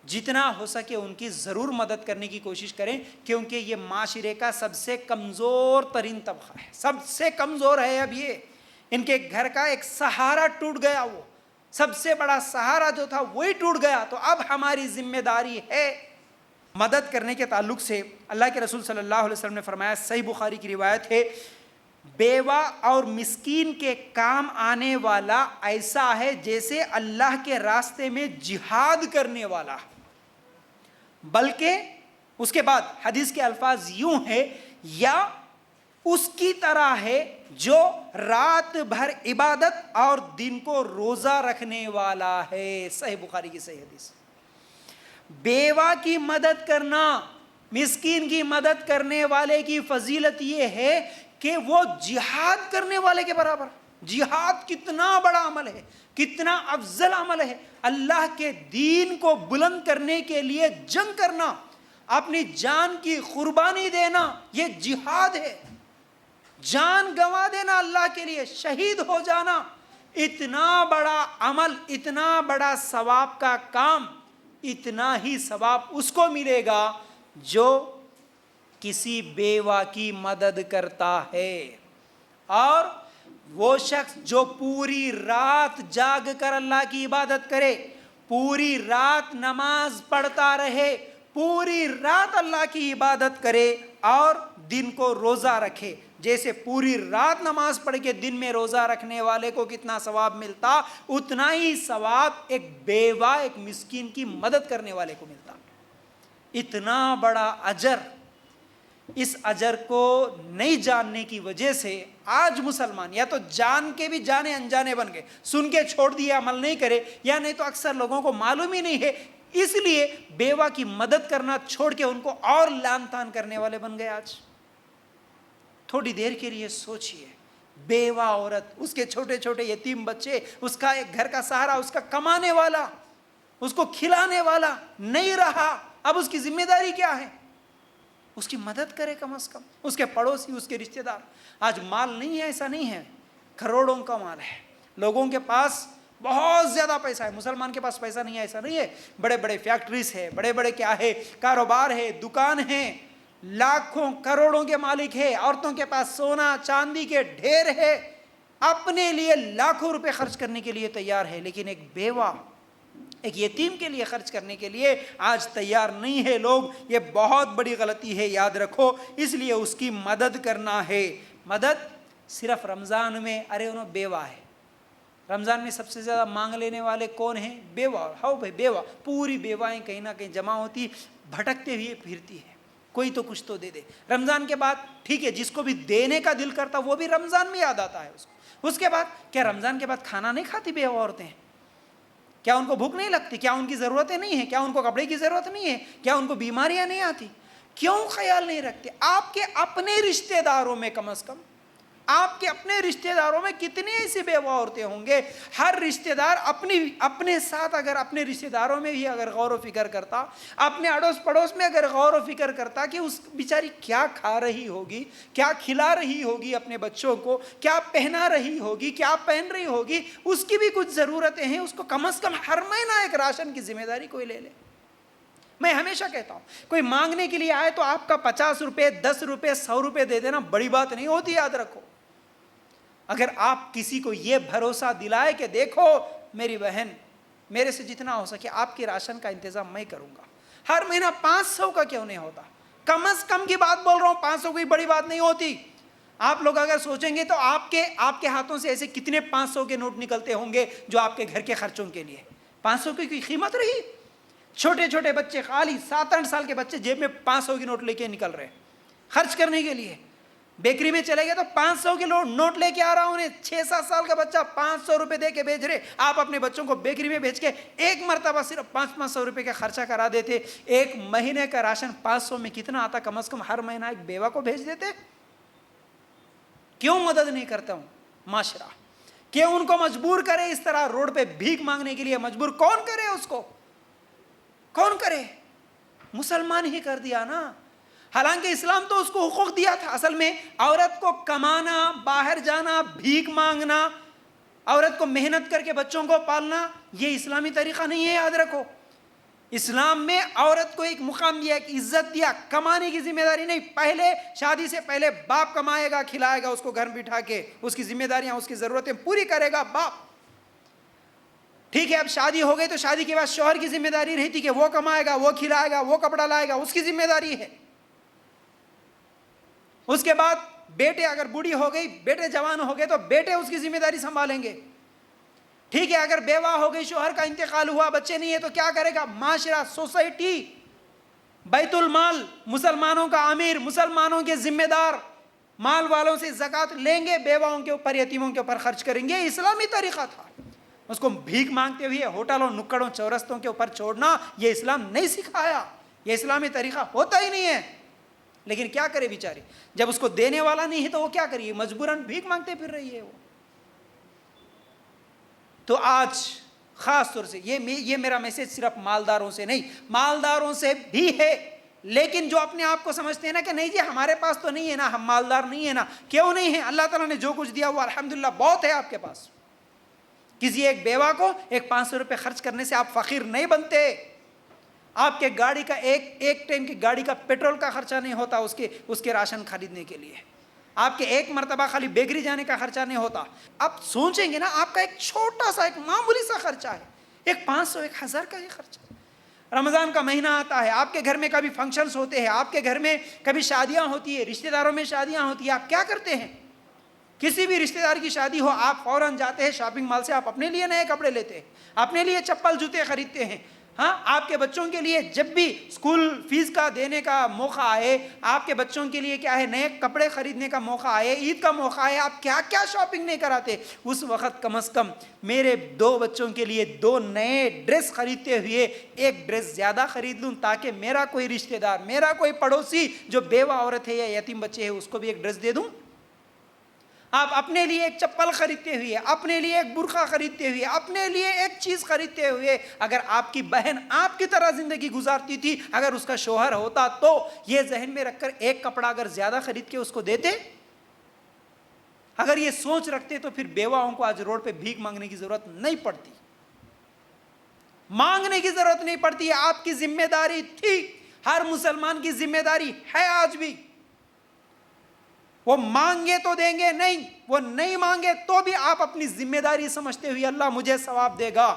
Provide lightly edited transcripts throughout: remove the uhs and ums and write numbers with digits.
جتنا ہو سکے ان کی ضرور مدد کرنے کی کوشش کریں، کیونکہ یہ معاشرے کا سب سے کمزور ترین طبقہ ہے، سب سے کمزور ہے اب یہ، ان کے گھر کا ایک سہارا ٹوٹ گیا، وہ سب سے بڑا سہارا جو تھا وہی ٹوٹ گیا، تو اب ہماری ذمہ داری ہے مدد کرنے کے تعلق سے۔ اللہ کے رسول صلی اللہ علیہ وسلم نے فرمایا، صحیح بخاری کی روایت ہے، بیوہ اور مسکین کے کام آنے والا ایسا ہے جیسے اللہ کے راستے میں جہاد کرنے والا، بلکہ اس کے بعد حدیث کے الفاظ یوں ہے، یا اس کی طرح ہے جو رات بھر عبادت اور دن کو روزہ رکھنے والا ہے۔ صحیح بخاری کی صحیح حدیث۔ بیوہ کی مدد کرنا، مسکین کی مدد کرنے والے کی فضیلت یہ ہے کہ وہ جہاد کرنے والے کے برابر۔ جہاد کتنا بڑا عمل ہے، کتنا افضل عمل ہے، اللہ کے دین کو بلند کرنے کے لیے جنگ کرنا، اپنی جان کی قربانی دینا، یہ جہاد ہے۔ جان گنوا دینا اللہ کے لیے، شہید ہو جانا، اتنا بڑا عمل، اتنا بڑا ثواب کا کام، اتنا ہی ثواب اس کو ملے گا جو کسی بیوہ کی مدد کرتا ہے۔ اور وہ شخص جو پوری رات جاگ کر اللہ کی عبادت کرے، پوری رات نماز پڑھتا رہے، پوری رات اللہ کی عبادت کرے اور دن کو روزہ رکھے، جیسے پوری رات نماز پڑھ کے دن میں روزہ رکھنے والے کو کتنا ثواب ملتا، اتنا ہی ثواب ایک بیوہ، ایک مسکین کی مدد کرنے والے کو ملتا۔ اتنا بڑا اجر، اس اجر کو نہیں جاننے کی وجہ سے آج مسلمان یا تو جان کے بھی جانے انجانے بن گئے، سن کے چھوڑ دیے، عمل نہیں کرے، یا نہیں تو اکثر لوگوں کو معلوم ہی نہیں ہے، اس لیے بیوہ کی مدد کرنا چھوڑ کے ان کو اور لان تان کرنے والے بن گئے۔ آج تھوڑی دیر کے لیے سوچئے، بیوہ عورت، اس کے چھوٹے چھوٹے یتیم بچے، اس کا ایک گھر کا سہارا، اس کا کمانے والا، اس کو کھلانے والا نہیں رہا، اب اس کی ذمہ داری کیا ہے؟ اس کی مدد کرے کم از کم، اس کے پڑوسی، اس کے رشتہ دار۔ آج مال نہیں ہے ایسا نہیں ہے، کروڑوں کا مال ہے، لوگوں کے پاس بہت زیادہ پیسہ ہے، مسلمان کے پاس پیسہ نہیں ہے ایسا نہیں ہے، بڑے بڑے فیکٹریز ہے، بڑے بڑے کیا ہے، کاروبار ہے، دکان ہے، لاکھوں کروڑوں کے مالک ہے، عورتوں کے پاس سونا چاندی کے ڈھیر ہے، اپنے لیے لاکھوں روپے خرچ کرنے کے لیے تیار ہے، لیکن ایک بیوہ، ایک یتیم کے لیے خرچ کرنے کے لیے آج تیار نہیں ہے لوگ۔ یہ بہت بڑی غلطی ہے، یاد رکھو، اس لیے اس کی مدد کرنا ہے۔ مدد صرف رمضان میں، ارے انہوں بیوہ ہے، رمضان میں سب سے زیادہ مانگ لینے والے کون ہیں؟ بیوہ۔ ہاؤ بھائی بیوہ، پوری بیوائیں کہیں نہ کہیں جمع ہوتی، بھٹکتے ہوئے پھرتی ہے، کوئی تو کچھ تو دے دے۔ رمضان کے بعد ٹھیک ہے، جس کو بھی دینے کا دل کرتا وہ بھی رمضان میں یاد آتا ہے اس کو۔ اس کے بعد کیا رمضان کے بعد کھانا نہیں کھاتی بیوہ عورتیں؟ کیا ان کو بھوک نہیں لگتی؟ کیا ان کی ضرورتیں نہیں ہیں؟ کیا ان کو کپڑے کی ضرورت نہیں ہے؟ کیا ان کو بیماریاں نہیں آتی؟ کیوں خیال نہیں رکھتے؟ آپ کے اپنے رشتہ داروں میں کم از کم، آپ کے اپنے رشتہ داروں میں کتنی ایسی بیوہ عورتیں ہوں گے؟ ہر رشتہ دار اپنے ساتھ اگر اپنے رشتہ داروں میں بھی اگر غور و فکر کرتا، اپنے اڑوس پڑوس میں اگر غور و فکر کرتا کہ اس بیچاری کیا کھا رہی ہوگی، کیا کھلا رہی ہوگی اپنے بچوں کو، کیا پہنا رہی ہوگی، کیا پہن رہی ہوگی، اس کی بھی کچھ ضرورتیں ہیں، اس کو کم از کم ہر مہینہ ایک راشن کی ذمہ داری کوئی لے لے۔ میں ہمیشہ کہتا ہوں، کوئی مانگنے کے لیے آئے تو آپ کا 50 روپے، 10 روپے، 100 روپے دے دینا بڑی بات نہیں ہوتی، یاد رکھو۔ اگر آپ کسی کو یہ بھروسہ دلائے کہ دیکھو میری بہن، میرے سے جتنا ہو سکے آپ کی راشن کا انتظام میں کروں گا، ہر مہینہ 500 کا کیوں نہیں ہوتا، کم از کم کی بات بول رہا ہوں، 500 کوئی بڑی بات نہیں ہوتی۔ آپ لوگ اگر سوچیں گے تو آپ کے ہاتھوں سے ایسے کتنے 500 کے نوٹ نکلتے ہوں گے جو آپ کے گھر کے خرچوں کے لیے 500 کی کوئی قیمت رہی؟ چھوٹے چھوٹے بچے، خالی 7-8 سال کے بچے جیب میں 500 کی نوٹ لے کے نکل رہے ہیں خرچ کرنے کے لیے۔ بیکری میں چلے گئے تو 500 کے نوٹ لے کے آ رہا ہوں، انہیں 6-7 سال کا بچہ 500 روپے دے کے بھیج رہے۔ آپ اپنے بچوں کو بیکری میں بھیج کے ایک مرتبہ صرف 500 روپے کا خرچہ کرا دیتے، ایک مہینے کا راشن 500 میں کتنا آتا؟ کم از کم ہر مہینہ ایک بیوہ کو بھیج دیتے۔ کیوں مدد نہیں کرتا ہوں معاشرہ؟ کیوں ان کو مجبور کرے اس طرح روڈ پہ بھیک مانگنے کے لیے مجبور؟ کون کرے اس کو؟ کون کرے؟ مسلمان ہی کر دیا نا۔ حالانکہ اسلام تو اس کو حقوق دیا تھا، اصل میں عورت کو کمانا، باہر جانا، بھیک مانگنا، عورت کو محنت کر کے بچوں کو پالنا، یہ اسلامی طریقہ نہیں ہے، یاد رکھو۔ اسلام میں عورت کو ایک مقام دیا، ایک عزت دیا، کمانے کی ذمہ داری نہیں. پہلے شادی سے پہلے باپ کمائے گا، کھلائے گا اس کو گھر بٹھا کے، اس کی ذمہ داریاں، اس کی ضرورتیں پوری کرے گا باپ. ٹھیک ہے، اب شادی ہو گئی تو شادی کے بعد شوہر کی ذمہ داری رہتی کہ وہ کمائے گا، وہ کھلائے گا، وہ کپڑا لائے گا، اس کی ذمہ داری ہے. اس کے بعد بیٹے، اگر بوڑھی ہو گئی، بیٹے جوان ہو گئے تو بیٹے اس کی ذمہ داری سنبھالیں گے. ٹھیک ہے، اگر بیوہ ہو گئی، شوہر کا انتقال ہوا، بچے نہیں ہے تو کیا کرے گا؟ معاشرہ، سوسائٹی، بیت المال، مسلمانوں کا امیر، مسلمانوں کے ذمہ دار، مال والوں سے زکوٰۃ لیں گے، بیواؤں کے اوپر، یتیموں کے اوپر خرچ کریں گے. اسلامی طریقہ تھا. اس کو بھیک مانگتے ہوئے ہوٹلوں، نکڑوں، چورستوں کے اوپر چھوڑنا یہ اسلام نہیں سکھایا. یہ اسلامی طریقہ ہوتا ہی نہیں ہے. لیکن کیا کرے بیچاری، جب اس کو دینے والا نہیں ہے تو وہ کیا کریے؟ مجبوراً بھیک مانگتے پھر رہی ہے وہ. تو آج خاص طور سے یہ میرا میسج صرف مالداروں سے نہیں، مالداروں سے بھی ہے. لیکن جو اپنے آپ کو سمجھتے ہیں نا کہ نہیں جی ہمارے پاس تو نہیں ہے نا، ہم مالدار نہیں ہے نا. کیوں نہیں ہے؟ اللہ تعالیٰ نے جو کچھ دیا وہ الحمدللہ بہت ہے آپ کے پاس. کسی ایک بیوہ کو ایک 500 روپے خرچ کرنے سے آپ فقیر نہیں بنتے. آپ کے گاڑی کا ایک ٹائم کی گاڑی کا پیٹرول کا خرچہ نہیں ہوتا اس کے راشن خریدنے کے لیے. آپ کے ایک مرتبہ خالی بیکری جانے کا خرچہ نہیں ہوتا. آپ سوچیں گے نا، آپ کا ایک چھوٹا سا، ایک معمولی سا خرچہ ہے، ایک 500 ایک 1000 کا ہی خرچہ. رمضان کا مہینہ آتا ہے، آپ کے گھر میں کبھی فنکشنز ہوتے ہیں، آپ کے گھر میں کبھی شادیاں ہوتی ہیں، رشتہ داروں میں شادیاں ہوتی ہیں. آپ کیا کرتے ہیں؟ کسی بھی رشتہ دار کی شادی ہو، آپ فوراً جاتے ہیں شاپنگ مال سے، آپ اپنے لیے نئے کپڑے لیتے ہیں، اپنے لیے چپل جوتے خریدتے ہیں. ہاں، آپ کے بچوں کے لیے جب بھی اسکول فیس کا دینے کا موقع آئے، آپ کے بچوں کے لیے کیا ہے، نئے کپڑے خریدنے کا موقع آئے، عید کا موقع آئے، آپ کیا کیا شاپنگ نہیں کراتے. اس وقت کم از کم میرے 2 بچوں کے لیے 2 نئے ڈریس خریدتے ہوئے ایک ڈریس زیادہ خرید لوں، تاکہ میرا کوئی رشتہ دار، میرا کوئی پڑوسی جو بیوہ عورت ہے یا یتیم بچے ہے، اس کو بھی ایک ڈریس دے دوں. آپ اپنے لیے ایک چپل خریدتے ہوئے، اپنے لیے ایک برقع خریدتے ہوئے، اپنے لیے ایک چیز خریدتے ہوئے، اگر آپ کی بہن آپ کی طرح زندگی گزارتی تھی، اگر اس کا شوہر ہوتا تو یہ ذہن میں رکھ کر ایک کپڑا اگر زیادہ خرید کے اس کو دیتے. اگر یہ سوچ رکھتے تو پھر بیواؤں کو آج روڈ پہ بھیک مانگنے کی ضرورت نہیں پڑتی. مانگنے کی ضرورت نہیں پڑتی. آپ کی ذمہ داری تھی، ہر مسلمان کی ذمہ داری ہے آج بھی. وہ مانگے تو دیں گے نہیں، وہ نہیں مانگے تو بھی آپ اپنی ذمہ داری سمجھتے ہوئے اللہ مجھے ثواب دے گا.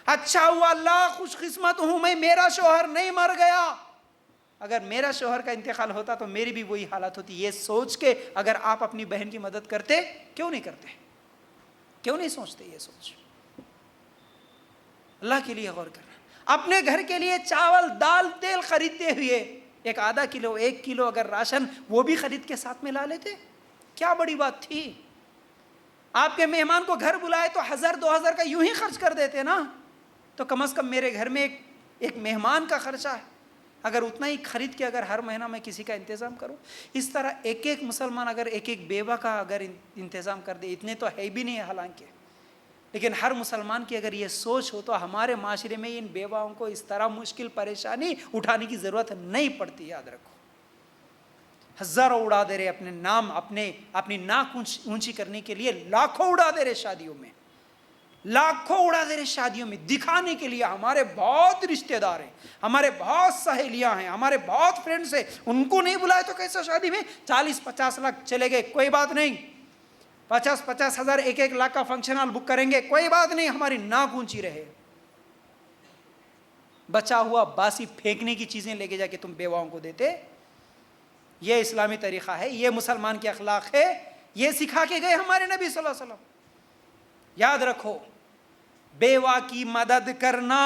اچھا ہوا، اللہ خوش قسمت ہوں میں، میرا شوہر نہیں مر گیا. اگر میرا شوہر کا انتقال ہوتا تو میری بھی وہی حالت ہوتی. یہ سوچ کے اگر آپ اپنی بہن کی مدد کرتے، کیوں نہیں کرتے؟ کیوں نہیں سوچتے یہ سوچ؟ اللہ کے لیے غور کرنا. اپنے گھر کے لیے چاول، دال، تیل خریدتے ہوئے ایک آدھا کلو، 1 کلو اگر راشن وہ بھی خرید کے ساتھ میں لا لیتے، کیا بڑی بات تھی. آپ کے مہمان کو گھر بلائے تو 1000-2000 کا یوں ہی خرچ کر دیتے نا. تو کم از کم میرے گھر میں ایک مہمان کا خرچہ ہے، اگر اتنا ہی خرید کے اگر ہر مہینہ میں کسی کا انتظام کروں. اس طرح ایک مسلمان اگر ایک بیوہ کا اگر انتظام کر دے، اتنے تو ہے بھی نہیں حالانکہ، لیکن ہر مسلمان کی اگر یہ سوچ ہو تو ہمارے معاشرے میں ان بیواؤں کو اس طرح مشکل پریشانی اٹھانے کی ضرورت نہیں پڑتی. یاد رکھو، ہزاروں اڑا دے رہے اپنے نام، اپنی ناک اونچی کرنے کے لیے، لاکھوں اڑا دے رہے شادیوں میں، لاکھوں اڑا دے رہے شادیوں میں دکھانے کے لیے ہمارے بہت رشتہ دار ہیں، ہمارے بہت سہیلیاں ہیں، ہمارے بہت فرینڈس ہیں، ان کو نہیں بلائے تو کیسا شادی میں 40-50 لاکھ چلے گئے، کوئی بات نہیں. 50-50 ہزار 1 لاکھ کا فنکشن ہال بک کریں گے، کوئی بات نہیں، ہماری ناک اونچی رہے. بچا ہوا باسی پھینکنے کی چیزیں لے کے جا کے تم بیواؤں کو دیتے. یہ اسلامی طریقہ ہے، یہ مسلمان کے اخلاق ہے، یہ سکھا کے گئے ہمارے نبی صلی اللہ علیہ وسلم. یاد رکھو، بیوہ کی مدد کرنا.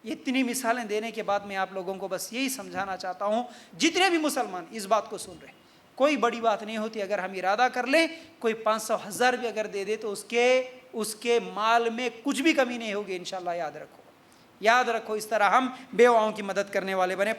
اتنی مثالیں دینے کے بعد میں آپ لوگوں کو بس یہی سمجھانا چاہتا ہوں، جتنے بھی مسلمان اس بات کو سن رہے، کوئی بڑی بات نہیں ہوتی. اگر ہم ارادہ کر لیں، کوئی 500,000 بھی اگر دے دے تو اس کے مال میں کچھ بھی کمی نہیں ہوگی انشاءاللہ. یاد رکھو، اس طرح ہم بیواؤں کی مدد کرنے والے بنے.